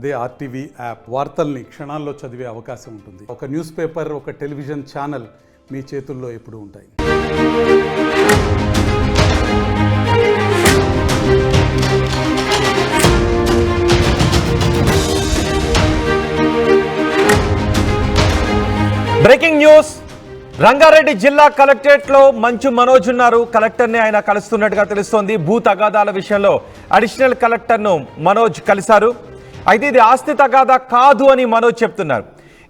అదే RTV app వార్తల్ని క్షణాల్లో చదివే అవకాశం ఉంటుంది. ఒక న్యూస్ పేపర్, ఒక టెలివిజన్ ఛానల్ మీ చేతుల్లో ఎప్పుడూ ఉంటాయి. Breaking news. రంగారెడ్డి జిల్లా కలెక్టరేట్ లో మంచు మనోజ్ ఉన్నారు. కలెక్టర్ ని ఆయన కలుస్తున్నట్టుగా తెలుస్తోంది. భూ తగాదాల విషయంలో అడిషనల్ కలెక్టర్ ను మనోజ్ కలిశారు. అయితే ఇది ఆస్తి తగాదా కాదు అని మనోజ్ చెప్తున్నారు.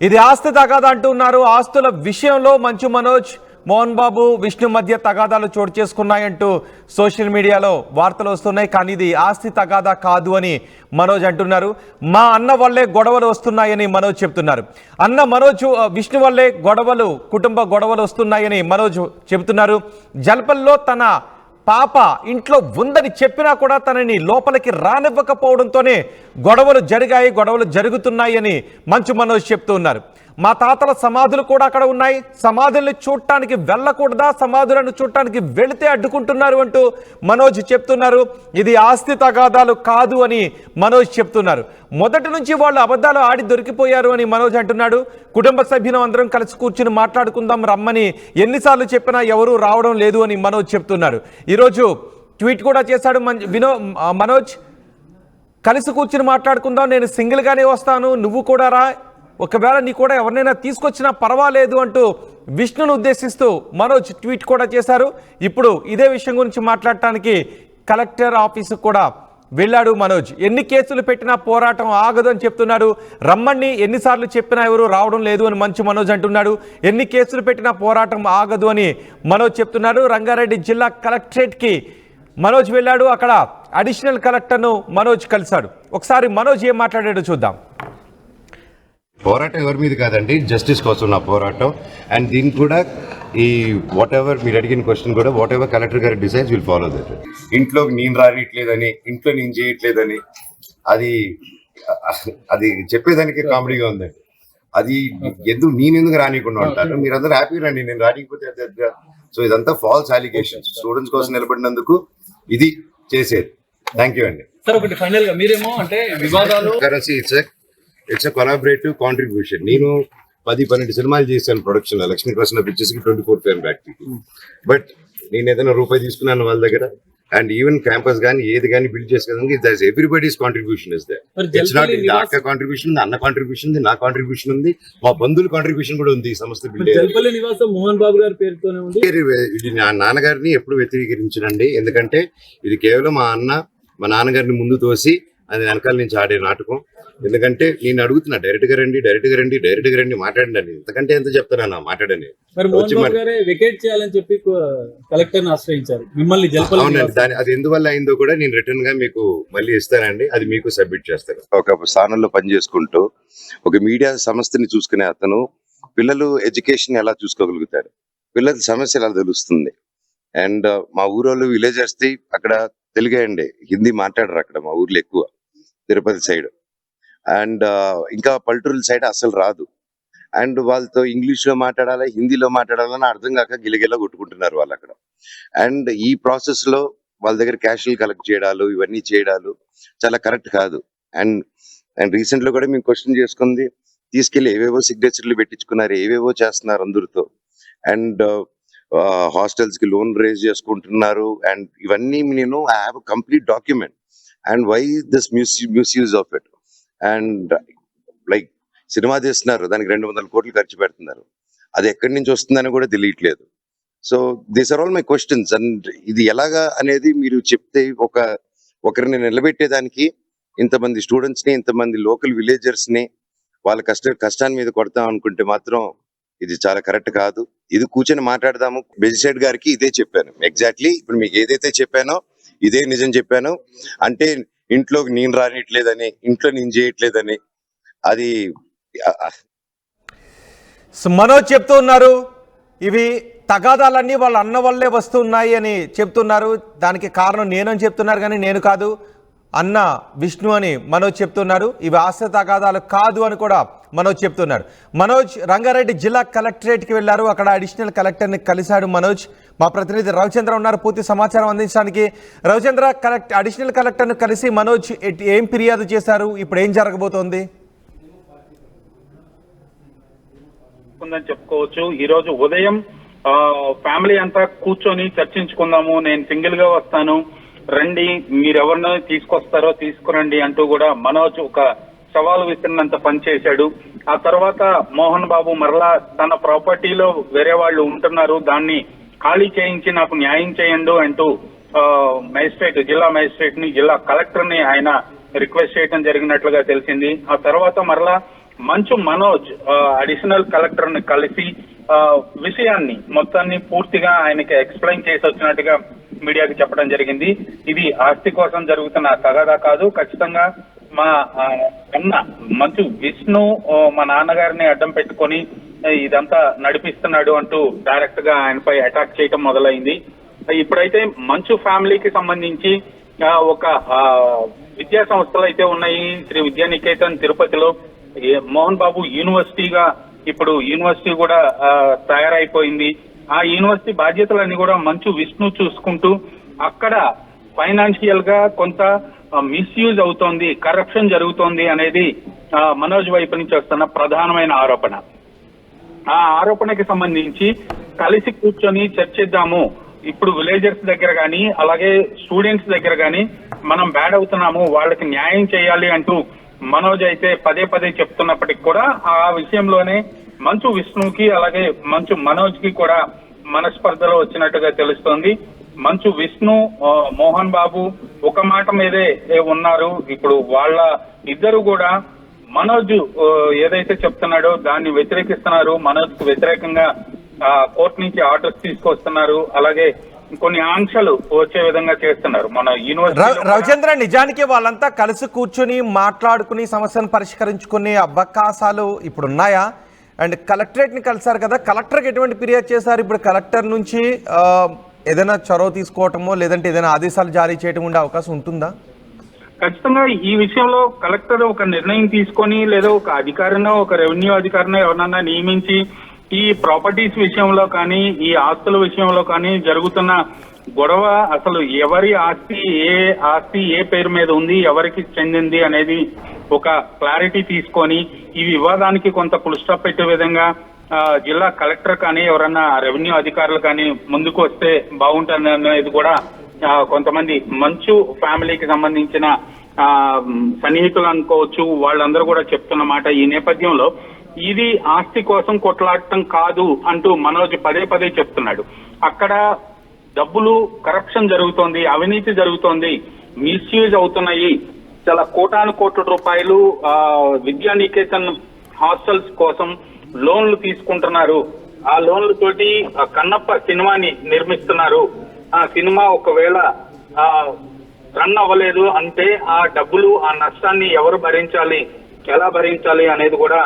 ఇది ఆస్తి తగాదా అంటున్నారు. ఆస్తుల విషయంలో మంచు మనోజ్, మోహన్ బాబు, విష్ణు మధ్య తగాదాలు చోటు చేసుకున్నాయంటూ సోషల్ మీడియాలో వార్తలు వస్తున్నాయి. కానీ ఇది ఆస్తి తగాదా కాదు అని మనోజ్ అంటున్నారు. మా అన్న వల్లే గొడవలు వస్తున్నాయని మనోజ్ చెప్తున్నారు. విష్ణు వల్లే కుటుంబ గొడవలు వస్తున్నాయని మనోజ్ చెబుతున్నారు. జల్పల్లో తన పాప ఇంట్లో ఉందని చెప్పినా కూడా తనని లోపలికి రానివ్వకపోవడంతోనే గొడవలు జరుగుతున్నాయని మంచు మనోజ్ చెప్తూ ఉన్నారు. మా తాతల సమాధులు కూడా అక్కడ ఉన్నాయి. సమాధుల్ని చూడటానికి వెళ్ళకూడదా, సమాధులను చూడటానికి వెళితే అడ్డుకుంటున్నారు అంటూ మనోజ్ చెప్తున్నారు. ఇది ఆస్తి తగాదాలు కాదు అని మనోజ్ చెప్తున్నారు. మొదటి నుంచి వాళ్ళు అబద్ధాలు ఆడి దొరికిపోయారు అని మనోజ్ అంటున్నాడు. కుటుంబ సభ్యులు అందరం కలిసి కూర్చుని మాట్లాడుకుందాం రమ్మని ఎన్నిసార్లు చెప్పినా ఎవరూ రావడం లేదు అని మనోజ్ చెప్తున్నారు. ఈరోజు ట్వీట్ కూడా చేశాడు మనోజ్. కలిసి కూర్చుని మాట్లాడుకుందాం, నేను సింగిల్గానే వస్తాను, నువ్వు కూడా రా, ఒకవేళ నీ కూడా ఎవరినైనా తీసుకొచ్చినా పర్వాలేదు అంటూ విష్ణును ఉద్దేశిస్తూ మనోజ్ ట్వీట్ కూడా చేశారు. ఇప్పుడు ఇదే విషయం గురించి మాట్లాడటానికి కలెక్టర్ ఆఫీసు కూడా వెళ్ళాడు మనోజ్. ఎన్ని కేసులు పెట్టినా పోరాటం ఆగదు అని చెప్తున్నాడు. రమ్మని ఎన్నిసార్లు చెప్పినా ఎవరు రావడం లేదు అని మంచు మనోజ్ అంటున్నాడు. ఎన్ని కేసులు పెట్టినా పోరాటం ఆగదు అని మనోజ్ చెప్తున్నారు. రంగారెడ్డి జిల్లా కలెక్టరేట్కి మనోజ్ వెళ్ళాడు. అక్కడ అడిషనల్ కలెక్టర్ను మనోజ్ కలిశాడు. ఒకసారి మనోజ్ ఏం మాట్లాడాడో చూద్దాం. పోరాటం ఎవరి మీద కాదండి, జస్టిస్ కోసం నా పోరాటం. అండ్ దీనికి కూడా ఈ వాట్ ఎవర్ మీరు అడిగిన క్వశ్చన్ కూడా వాట్ ఎవర్ కలెక్టర్ గారి డిసైడ్స్ విల్ ఫాలో దట్. ఇంట్లో నేను రానిట్లేదని, ఇంట్లో నేను చేయట్లేదని అది చెప్పేదానికి కామెడీగా ఉందండి. అది నేనెందుకు రానికుండా ఉంటాను, మీరందరూ హ్యాపీ రండి, నేను రానికపోతే. సో ఇదంతా ఫాల్స్ అలిగేషన్స్. స్టూడెంట్స్ కోసం నిలబడినందుకు ఇది చేసేది. థ్యాంక్ యూ అండి. సార్ ఒకటి ఫైనల్ గా మీరేమో అంటే వివాదాలు ఇట్స్ అ కొలాబరేటివ్ కాంట్రిబ్యూషన్. నేను 10-12 సినిమాలు చేశాను ప్రొడక్షన్ లో. లక్ష్మీ ప్రసన్న పిక్చర్స్ కి 24 ఫిల్మ్ యాక్టివిటీ. బట్ నేను ఏదైనా రూపాయి తీసుకున్నాను వాళ్ళ దగ్గర. అండ్ ఈవెన్ క్యాంపస్ కానీ ఏది కానీ బిల్డ్ చేసుకోవడానికి that everybody's contribution is there. It's not అక్క కాంట్రిబ్యూషన్ ఉంది, అన్న కాంట్రిబ్యూషన్ ఉంది, నా కాంట్రిబ్యూషన్ ఉంది, మా బంధువుల కాంట్రిబ్యూషన్ కూడా ఉంది. ఈ సంస్థ బిల్డ్ నివాసం మోహన్ బాబు గారి పేరుతోనే ఉంది. ఇది నా నాన్నగారిని ఎప్పుడు వ్యతిరేకించనండి. ఎందుకంటే ఇది కేవలం మా నాన్నగారిని ముందు తోసి అది వెనకాల నుంచి ఆడే నాటకం. ఎందుకంటే నేను అడుగుతున్నా, డైరెక్ట్ గా రండి మాట్లాడండి. ఇంతకంటే ఎంత చెప్తానన్నా మాట్లాడని. వెకేట్ చేయాలని చెప్పి కలెక్టర్ ఆశ్రయించారు మిమ్మల్ని. అవునండి, అది ఎందువల్ల అయిందో కూడా నేను రిటర్న్ గా మీకు మళ్ళీ ఇస్తానండి. అది మీకు సబ్మిట్ చేస్తాను. ఒక స్థానంలో పనిచేసుకుంటూ ఒక మీడియా సంస్థని చూసుకునే అతను పిల్లలు ఎడ్యుకేషన్ ఎలా చూసుకోగలుగుతారు, పిల్లల సమస్య ఎలా తెలుస్తుంది. అండ్ మా ఊరోళ్ళు విలేజర్స్ ది అక్కడ తెలుగే అండి, హిందీ మాట్లాడరు అక్కడ మా ఊర్లో ఎక్కువ, తిరుపతి సైడ్. అండ్ ఇంకా పల్లెటూరుల సైడ్ అసలు రాదు. అండ్ వాళ్ళతో ఇంగ్లీష్ లో మాట్లాడాలి, హిందీలో మాట్లాడాలని అర్థం కాక గిలగిలా కొట్టుకుంటున్నారు వాళ్ళు అక్కడ. అండ్ ఈ ప్రాసెస్ లో వాళ్ళ దగ్గర క్యాషువల్ కలెక్ట్ చేయడాలు ఇవన్నీ చేయడాలు చాలా కరెక్ట్ కాదు. అండ్ రీసెంట్ లో కూడా మేము క్వశ్చన్ చేసుకుంది, తీసుకెళ్లి ఏవేవో సిగ్నేచర్లు పెట్టించుకున్నారు, ఏవేవో చేస్తున్నారు అందరితో. అండ్ హాస్టల్స్ కి లోన్ రేజ్ చేసుకుంటున్నారు. అండ్ ఇవన్నీ నేను I have complete document. And why this misuse of it. And like cinema తీస్తున్నారు, దానికి 200 కోట్లు ఖర్చు పెడుతున్నారు, అది ఎక్కడి నుంచి వస్తుందని కూడా తెలియట్లేదు. So these are all my questions. And ఇది ఎలాగా అనేది మీరు చెప్తే ఒకరిని నిలబెట్టేదానికి ఇంతమంది స్టూడెంట్స్ ని, ఇంతమంది లోకల్ విలేజర్స్ ని వాళ్ళ కష్టాన్ని మీద కొడతాం అనుకుంటే మాత్రం ఇది చాలా కరెక్ట్ కాదు. ఇది కూర్చొని మాట్లాడదాము. మెజిస్ట్రేట్ గారికి ఇదే చెప్పాను ఎగ్జాక్ట్లీ. ఇప్పుడు మీకు ఏదైతే చెప్పానో ఇదే నిజం చెప్పాను. అంటే ఇంట్లో నేను రానిట్లేదని, ఇంట్లో నేను చేయట్లేదని అది మనోజ్ చెప్తూ ఉన్నారు. ఇవి తగాదాలన్నీ వాళ్ళ అన్న వల్లే వస్తున్నాయి అని చెప్తున్నారు. దానికి కారణం నేనని చెప్తున్నారు, కానీ నేను కాదు, అన్న విష్ణు అని మనోజ్ చెప్తున్నారు. ఇవి ఆస్తి తగాదాలు కాదు అని కూడా మనోజ్ చెప్తున్నారు. మనోజ్, రంగారెడ్డి జిల్లా కలెక్టరేట్కి వెళ్ళారు, అక్కడ అడిషనల్ కలెక్టర్ని కలిశాడు మనోజ్. మా ప్రతినిధి రవిచంద్ర ఉన్నారు పూర్తి సమాచారం అందించడానికి. రవిచంద్ర, అడిషనల్ కలెక్టర్ను కలిసి మనోజ్ ఏం ఫిర్యాదు చేశారు, ఇప్పుడు ఏం జరగబోతోంది? ఉందని చెప్పుకోవచ్చు. ఈ రోజు ఉదయం ఫ్యామిలీ అంతా కూర్చొని చర్చించుకుందాము, నేను సింగిల్ గా వస్తాను, రండి, మీరెవరినో తీసుకొస్తారో తీసుకురండి అంటూ కూడా మనోజ్ ఒక సవాలు విసిరినంత పనిచేశాడు. ఆ తర్వాత మోహన్ బాబు మరలా తన ప్రాపర్టీలో వేరే వాళ్ళు ఉంటున్నారు, దాన్ని ఖాళీ చేయించి నాకు న్యాయం చేయండు అంటూ జిల్లా మేజిస్ట్రేట్ ని, జిల్లా కలెక్టర్ ని ఆయన రిక్వెస్ట్ చేయడం జరిగినట్లుగా తెలిసింది. ఆ తర్వాత మరలా మంచు మనోజ్ అడిషనల్ కలెక్టర్ ని కలిసి విషయాన్ని మొత్తాన్ని పూర్తిగా ఆయనకి ఎక్స్ప్లెయిన్ చేసి వచ్చినట్టుగా మీడియాకి చెప్పడం జరిగింది. ఇది ఆస్తి కోసం జరుగుతున్న తగాదా కాదు, ఖచ్చితంగా మా అన్న మంచు విష్ణు మా నాన్నగారిని అడ్డం పెట్టుకొని ఇదంతా నడిపిస్తున్నాడు అంటూ డైరెక్ట్ గా ఆయనపై అటాక్ చేయడం మొదలైంది. ఇప్పుడైతే మంచు ఫ్యామిలీకి సంబంధించి ఒక విద్యా సంస్థలు అయితే ఉన్నాయి. శ్రీ విద్యానికేతన్ తిరుపతిలో మోహన్ బాబు యూనివర్సిటీగా ఇప్పుడు యూనివర్సిటీ కూడా తయారైపోయింది. ఆ యూనివర్సిటీ బాధ్యతలన్నీ కూడా మంచు విష్ణు చూసుకుంటూ అక్కడ ఫైనాన్షియల్ గా కొంత మిస్యూజ్ అవుతోంది, కరప్షన్ జరుగుతోంది అనేది మనోజ్ వైపు నుంచి వస్తున్న ప్రధానమైన ఆరోపణ. ఆ ఆరోపణకి సంబంధించి కలిసి కూర్చొని చర్చిద్దాము, ఇప్పుడు విలేజర్స్ దగ్గర కానీ అలాగే స్టూడెంట్స్ దగ్గర కానీ మనం బ్యాడ్ అవుతున్నాము, వాళ్ళకి న్యాయం చేయాలి అంటూ మనోజ్ అయితే పదే పదే చెప్తున్నప్పటికి కూడా ఆ విషయంలోనే మంచు విష్ణుకి అలాగే మంచు మనోజ్ కి కూడా మనస్పర్ధలో వచ్చినట్టుగా తెలుస్తోంది. మంచు విష్ణు, మోహన్ బాబు ఒక మాట మీదే ఉన్నారు. ఇప్పుడు వాళ్ళ ఇద్దరు కూడా మనోజ్ ఏదైతే చెప్తున్నాడో దాన్ని వ్యతిరేకిస్తున్నారు. మనోజ్ కు వ్యతిరేకంగా కోర్టు నుంచి ఆర్డర్స్ తీసుకొస్తున్నారు, అలాగే కొన్ని ఆంక్షలు వచ్చే విధంగా చేస్తున్నారు. మన యూనివర్సిటీ రవిచంద్ర, నిజానికి వాళ్ళంతా కలిసి కూర్చుని మాట్లాడుకుని సమస్యను పరిష్కరించుకునే అవకాశాలు ఇప్పుడు ఉన్నాయా? అండ్ కలెక్టరేట్ ని కలిసారు కదా, కలెక్టర్కి ఎటువంటి ఫిర్యాదు చేశారు? ఇప్పుడు కలెక్టర్ నుంచి ఏదైనా చొరవ తీసుకోవటమో లేదంటే ఏదైనా ఆదేశాలు జారీ చేయడం ఉండే అవకాశం ఉంటుందా? ఖచ్చితంగా ఈ విషయంలో కలెక్టర్ ఒక నిర్ణయం తీసుకొని లేదా ఒక అధికారినో ఒక రెవెన్యూ అధికారినో ఎవరన్నా నియమించి ఈ ప్రాపర్టీస్ విషయంలో కానీ ఈ ఆస్తుల విషయంలో కానీ జరుగుతున్న గొడవ అసలు ఎవరి ఆస్తి ఏ పేరు మీద ఉంది, ఎవరికి చెందింది అనేది ఒక క్లారిటీ తీసుకొని ఈ వివాదానికి కొంత ఫుల్ స్టాప్ పెట్టే విధంగా జిల్లా కలెక్టర్ కానీ ఎవరన్నా రెవెన్యూ అధికారులు కానీ ముందుకు వస్తే బాగుంటుంది అనేది కూడా కొంతమంది మంచు ఫ్యామిలీకి సంబంధించిన సన్నిహితులు అనుకోవచ్చు, వాళ్ళందరూ కూడా చెప్తున్న మాట. ఈ నేపథ్యంలో ఇది ఆస్తి కోసం కొట్లాడటం కాదు అంటూ మనోజ్ పదే పదే చెప్తున్నాడు. అక్కడ డబ్బులు కరప్షన్ జరుగుతోంది, అవినీతి జరుగుతోంది, మిస్యూజ్ అవుతున్నాయి. చాలా కోటాను కోట్ల రూపాయలు విద్యానికేతన్ హాస్టల్స్ కోసం లోన్లు తీసుకుంటున్నారు. ఆ లోన్లతోటి కన్నప్ప సినిమాని నిర్మిస్తున్నారు. ఆ సినిమా ఒకవేళ రన్ అవ్వలేదు అంటే ఆ డబ్బులు, ఆ నష్టాన్ని ఎవరు భరించాలి, ఎలా భరించాలి అనేది కూడా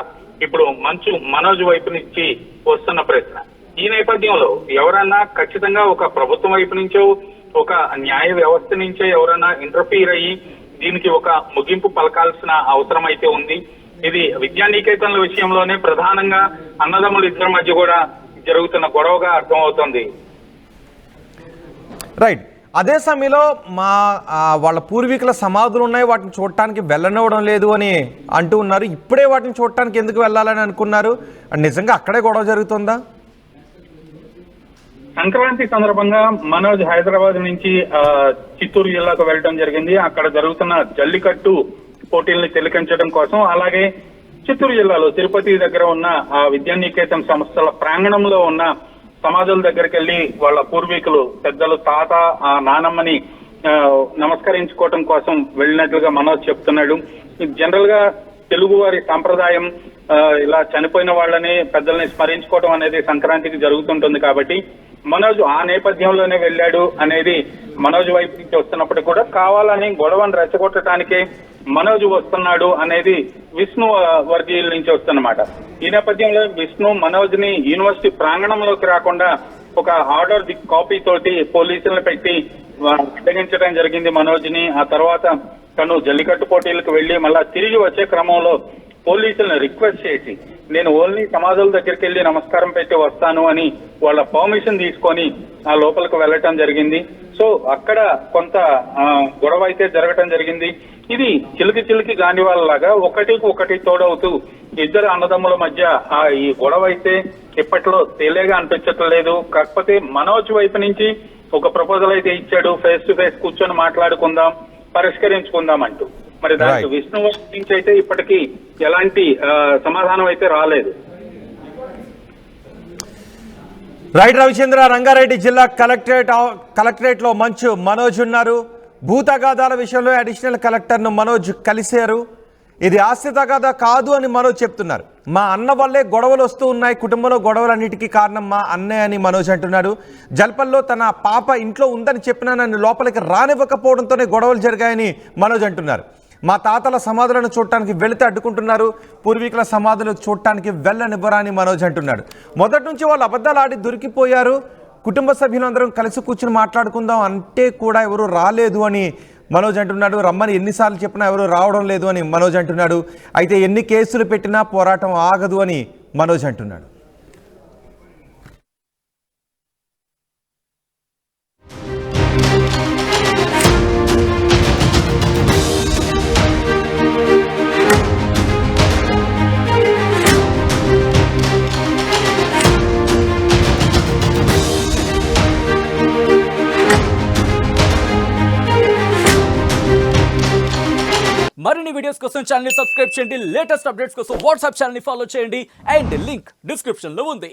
ఇప్పుడు మంచు మనోజ్ వైపు నుంచి వస్తున్న ప్రశ్న. ఈ నేపథ్యంలో ఎవరన్నా ఖచ్చితంగా ఒక ప్రభుత్వం వైపు నుంచో ఒక న్యాయ వ్యవస్థ నుంచో ఎవరైనా ఇంటర్ఫీర్ అయ్యి దీనికి ఒక ముగింపు పలకాల్సిన అవసరం అయితే ఉంది. ఇది విద్యానికేతన్ల విషయంలోనే ప్రధానంగా అన్నదమ్ముల ఇద్దరి మధ్య కూడా జరుగుతున్న గొడవగా అర్థమవుతుంది. రైట్. అదే సమయంలో వాళ్ళ పూర్వీకుల సమాధులు ఉన్నాయి, వాటిని చూడటానికి వెళ్ళనివ్వడం లేదు అని అంటూ ఉన్నారు. ఇప్పుడే వాటిని చూడటానికి ఎందుకు వెళ్ళాలని అనుకున్నారు? నిజంగా అక్కడే గొడవ జరుగుతుందా? సంక్రాంతి సందర్భంగా మనోజ్ హైదరాబాద్ నుంచి చిత్తూరు జిల్లాకు వెళ్ళడం జరిగింది. అక్కడ జరుగుతున్న జల్లికట్టు పోటీల్ని తిలకించడం కోసం, అలాగే చిత్తూరు జిల్లాలో తిరుపతి దగ్గర ఉన్న విద్యానికేతన్ సంస్థల ప్రాంగణంలో ఉన్న సమాధుల దగ్గరికి వెళ్లి వాళ్ళ పూర్వీకులు పెద్దలు తాత నానమ్మని నమస్కరించుకోవటం కోసం వెళ్ళినట్లుగా మనోజ్ చెప్తున్నాడు. జనరల్ గా తెలుగు వారి సాంప్రదాయం ఇలా చనిపోయిన వాళ్ళని పెద్దల్ని స్మరించుకోవడం అనేది సంక్రాంతికి జరుగుతుంటుంది కాబట్టి మనోజ్ ఆ నేపథ్యంలోనే వెళ్ళాడు అనేది మనోజ్ వైపు నుంచి వస్తున్నప్పటికీ కూడా కావాలని గొడవను రెచ్చగొట్టడానికే మనోజ్ వస్తున్నాడు అనేది విష్ణు వర్గీయుల నుంచి వస్తున్నమాట. ఈ నేపథ్యంలో విష్ణు మనోజ్ ని యూనివర్సిటీ ప్రాంగణంలోకి రాకుండా ఒక ఆర్డర్ కాపీ తోటి పోలీసులను పెట్టి అడ్డగించడం జరిగింది మనోజ్ ని. ఆ తర్వాత తను జల్లికట్టు పోటీలకు వెళ్లి మళ్ళా తిరిగి వచ్చే క్రమంలో పోలీసులను రిక్వెస్ట్ చేసి నేను ఓన్లీ సమాధుల దగ్గరికి వెళ్ళి నమస్కారం పెట్టి వస్తాను అని వాళ్ళ పర్మిషన్ తీసుకొని ఆ లోపలికి వెళ్ళటం జరిగింది. సో అక్కడ కొంత గొడవ అయితే జరగటం జరిగింది. ఇది చిలికి గాని వాళ్ళలాగా ఒకటికి ఒకటి తోడవుతూ ఇద్దరు అన్నదమ్ముల మధ్య ఈ గొడవ అయితే ఇప్పట్లో తేలేగా అనిపించట్లేదు. కాకపోతే మనోజ్ వైపు నుంచి ఒక ప్రపోజల్ అయితే ఇచ్చాడు, ఫేస్ టు ఫేస్ కూర్చొని మాట్లాడుకుందాం, పరిష్కరించుకుందాం అంటూ. మరి దానికి విష్ణు వైపు నుంచి అయితే ఇప్పటికీ ఎలాంటి సమాధానం అయితే రాలేదు. రైట్ రవిచంద్ర, రంగారెడ్డి జిల్లా కలెక్టరేట్ లో మంచు మనోజ్ ఉన్నారు. భూ తగాదాల విషయంలో అడిషనల్ కలెక్టర్ను మనోజ్ కలిశారు. ఇది ఆస్తి తగాదా కాదు అని మనోజ్ చెప్తున్నారు. మా అన్న వల్లే గొడవలు వస్తూ ఉన్నాయి, కుటుంబంలో గొడవలన్నిటికీ కారణం మా అన్నయ్య అని మనోజ్ అంటున్నాడు. జల్పల్లో తన పాప ఇంట్లో ఉందని చెప్పినా నన్ను లోపలికి రానివ్వకపోవడంతోనే గొడవలు జరిగాయని మనోజ్ అంటున్నారు. మా తాతల సమాధులను చూడటానికి వెళితే అడ్డుకుంటున్నారు, పూర్వీకుల సమాధులు చూడటానికి వెళ్ళనివ్వరా అని మనోజ్ అంటున్నాడు. మొదటి నుంచి వాళ్ళు అబద్ధాలు ఆడి దొరికిపోయారు, కుటుంబ సభ్యులందరం కలిసి కూర్చుని మాట్లాడుకుందాం అంటే కూడా ఎవరు రాలేదు అని మనోజ్ అంటున్నాడు. రమ్మని ఎన్నిసార్లు చెప్పినా ఎవరు రావడం లేదు అని మనోజ్ అంటున్నాడు. అయితే ఎన్ని కేసులు పెట్టినా పోరాటం ఆగదు అని మనోజ్ అంటున్నాడు. మరిన్ని వీడియోస్ కోసం ఛానల్ ని సబ్స్క్రైబ్ చేయండి. లేటెస్ట్ అప్డేట్స్ కోసం వాట్సాప్ ఛానల్ ని ఫాలో చేయండి. అండ్ లింక్ డిస్క్రిప్షన్ లో ఉంది.